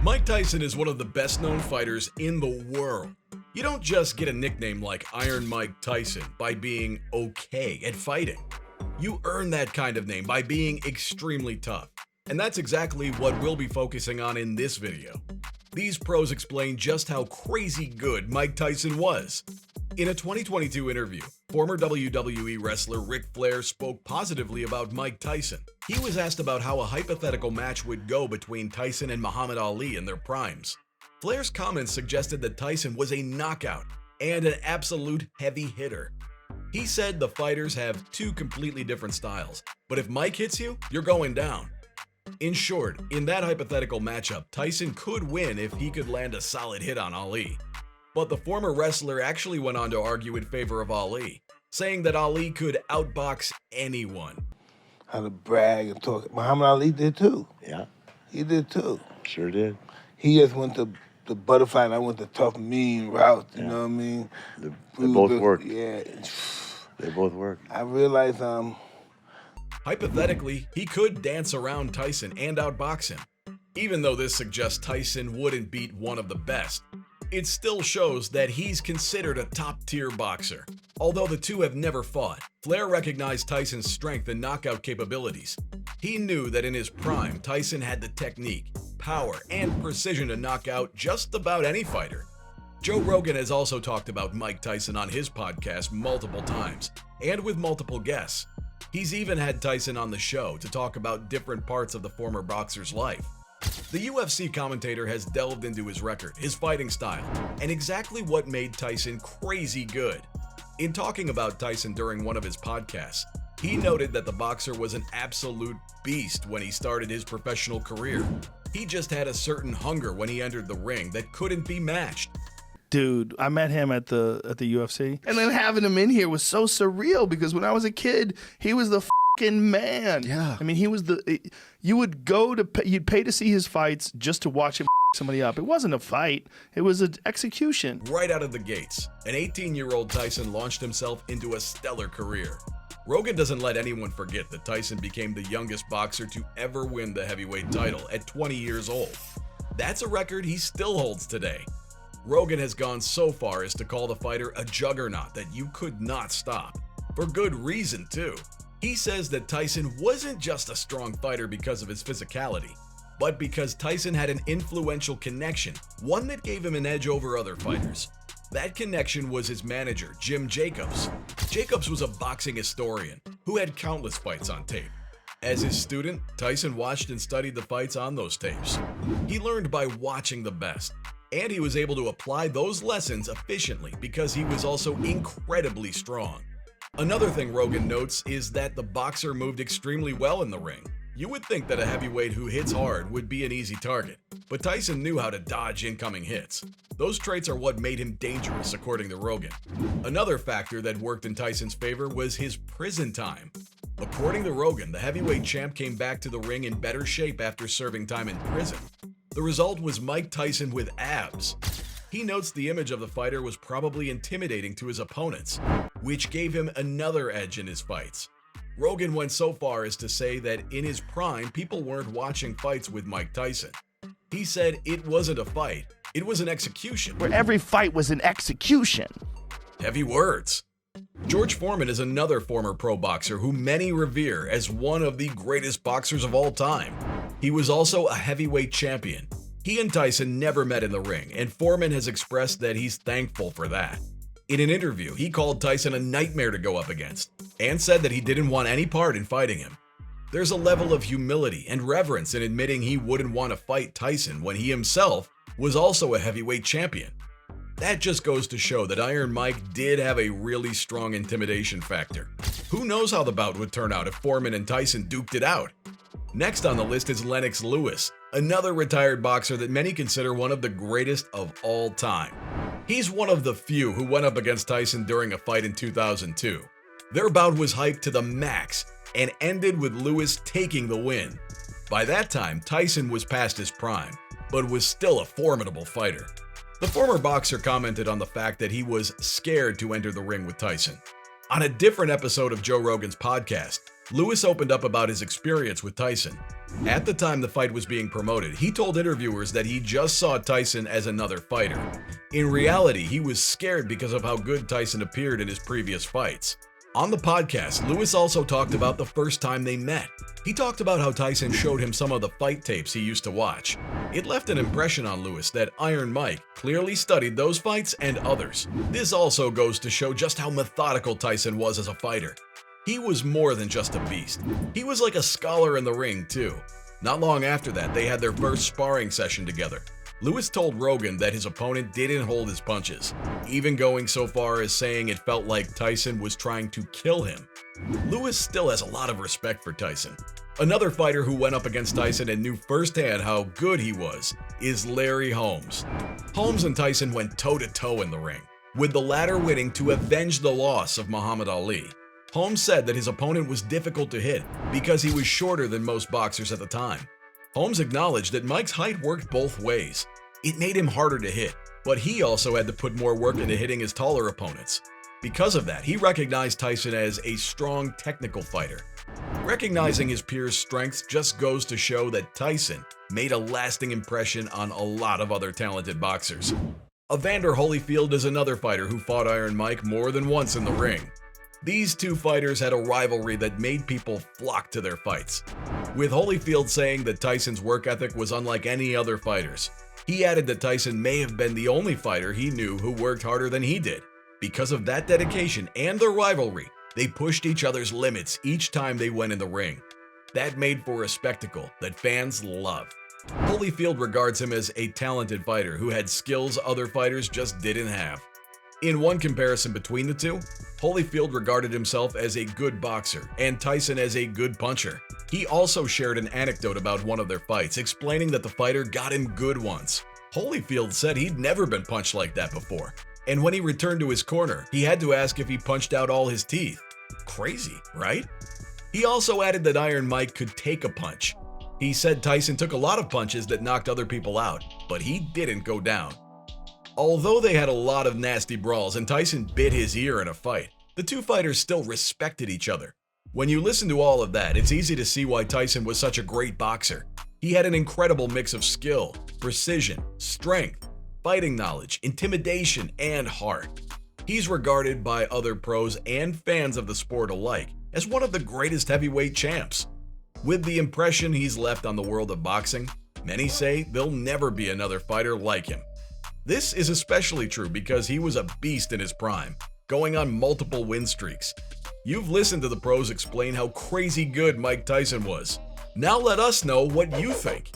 Mike Tyson is one of the best-known fighters in the world. You don't just get a nickname like Iron Mike Tyson by being okay at fighting. You earn that kind of name by being extremely tough. And that's exactly what we'll be focusing on in this video. These pros explain just how crazy good Mike Tyson was. In a 2022 interview, former WWE wrestler Ric Flair spoke positively about Mike Tyson. He was asked about how a hypothetical match would go between Tyson and Muhammad Ali in their primes. Flair's comments suggested that Tyson was a knockout and an absolute heavy hitter. He said the fighters have two completely different styles, but if Mike hits you, you're going down. In short, in that hypothetical matchup, Tyson could win if he could land a solid hit on Ali. But the former wrestler actually went on to argue in favor of Ali, saying that Ali could outbox anyone. How to brag and talk. Muhammad Ali did too. Yeah. He did too. Sure did. He just went the butterfly and I went the tough, mean route, you know what I mean? They both worked. Yeah. They both worked. I realized, Hypothetically, he could dance around Tyson and outbox him. Even though this suggests Tyson wouldn't beat one of the best, it still shows that he's considered a top-tier boxer. Although the two have never fought, Flair recognized Tyson's strength and knockout capabilities. He knew that in his prime, Tyson had the technique, power, and precision to knock out just about any fighter. Joe Rogan has also talked about Mike Tyson on his podcast multiple times, and with multiple guests. He's even had Tyson on the show to talk about different parts of the former boxer's life. The UFC commentator has delved into his record, his fighting style, and exactly what made Tyson crazy good. In talking about Tyson during one of his podcasts, he noted that the boxer was an absolute beast when he started his professional career. He just had a certain hunger when he entered the ring that couldn't be matched. Dude, I met him at the UFC, and then having him in here was so surreal because when I was a kid, he was the fucking man. Yeah. I mean, he was you'd pay to see his fights just to watch him somebody up. It wasn't a fight, it was an execution. Right out of the gates, an 18-year-old Tyson launched himself into a stellar career. Rogan doesn't let anyone forget that Tyson became the youngest boxer to ever win the heavyweight title at 20 years old. That's a record he still holds today. Rogan has gone so far as to call the fighter a juggernaut that you could not stop. For good reason, too. He says that Tyson wasn't just a strong fighter because of his physicality, but because Tyson had an influential connection, one that gave him an edge over other fighters. That connection was his manager, Jim Jacobs. Jacobs was a boxing historian who had countless fights on tape. As his student, Tyson watched and studied the fights on those tapes. He learned by watching the best, and he was able to apply those lessons efficiently because he was also incredibly strong. Another thing Rogan notes is that the boxer moved extremely well in the ring. You would think that a heavyweight who hits hard would be an easy target, but Tyson knew how to dodge incoming hits. Those traits are what made him dangerous, according to Rogan. Another factor that worked in Tyson's favor was his prison time. According to Rogan, the heavyweight champ came back to the ring in better shape after serving time in prison. The result was Mike Tyson with abs. He notes the image of the fighter was probably intimidating to his opponents, which gave him another edge in his fights. Rogan went so far as to say that in his prime, people weren't watching fights with Mike Tyson. He said it wasn't a fight, it was an execution. Where every fight was an execution. Heavy words. George Foreman is another former pro boxer who many revere as one of the greatest boxers of all time. He was also a heavyweight champion. He and Tyson never met in the ring, and Foreman has expressed that he's thankful for that. In an interview, he called Tyson a nightmare to go up against, and said that he didn't want any part in fighting him. There's a level of humility and reverence in admitting he wouldn't want to fight Tyson when he himself was also a heavyweight champion. That just goes to show that Iron Mike did have a really strong intimidation factor. Who knows how the bout would turn out if Foreman and Tyson duked it out? Next on the list is Lennox Lewis, another retired boxer that many consider one of the greatest of all time. He's one of the few who went up against Tyson during a fight in 2002. Their bout was hyped to the max and ended with Lewis taking the win. By that time, Tyson was past his prime, but was still a formidable fighter. The former boxer commented on the fact that he was scared to enter the ring with Tyson. On a different episode of Joe Rogan's podcast, Lewis opened up about his experience with Tyson. At the time the fight was being promoted, he told interviewers that he just saw Tyson as another fighter. In reality, he was scared because of how good Tyson appeared in his previous fights. On the podcast, Lewis also talked about the first time they met. He talked about how Tyson showed him some of the fight tapes he used to watch. It left an impression on Lewis that Iron Mike clearly studied those fights and others. This also goes to show just how methodical Tyson was as a fighter. He was more than just a beast. He was like a scholar in the ring, too. Not long after that, they had their first sparring session together. Lewis told Rogan that his opponent didn't hold his punches, even going so far as saying it felt like Tyson was trying to kill him. Lewis still has a lot of respect for Tyson. Another fighter who went up against Tyson and knew firsthand how good he was is Larry Holmes. Holmes and Tyson went toe-to-toe in the ring, with the latter winning to avenge the loss of Muhammad Ali. Holmes said that his opponent was difficult to hit because he was shorter than most boxers at the time. Holmes acknowledged that Mike's height worked both ways. It made him harder to hit, but he also had to put more work into hitting his taller opponents. Because of that, he recognized Tyson as a strong technical fighter. Recognizing his peers' strengths just goes to show that Tyson made a lasting impression on a lot of other talented boxers. Evander Holyfield is another fighter who fought Iron Mike more than once in the ring. These two fighters had a rivalry that made people flock to their fights, with Holyfield saying that Tyson's work ethic was unlike any other fighters. He added that Tyson may have been the only fighter he knew who worked harder than he did. Because of that dedication and their rivalry, they pushed each other's limits each time they went in the ring. That made for a spectacle that fans loved. Holyfield regards him as a talented fighter who had skills other fighters just didn't have. In one comparison between the two, Holyfield regarded himself as a good boxer and Tyson as a good puncher. He also shared an anecdote about one of their fights, explaining that the fighter got him good once. Holyfield said he'd never been punched like that before, and when he returned to his corner, he had to ask if he punched out all his teeth. Crazy, right? He also added that Iron Mike could take a punch. He said Tyson took a lot of punches that knocked other people out, but he didn't go down. Although they had a lot of nasty brawls and Tyson bit his ear in a fight, the two fighters still respected each other. When you listen to all of that, it's easy to see why Tyson was such a great boxer. He had an incredible mix of skill, precision, strength, fighting knowledge, intimidation, and heart. He's regarded by other pros and fans of the sport alike as one of the greatest heavyweight champs. With the impression he's left on the world of boxing, many say there'll never be another fighter like him. This is especially true because he was a beast in his prime, going on multiple win streaks. You've listened to the pros explain how crazy good Mike Tyson was. Now let us know what you think.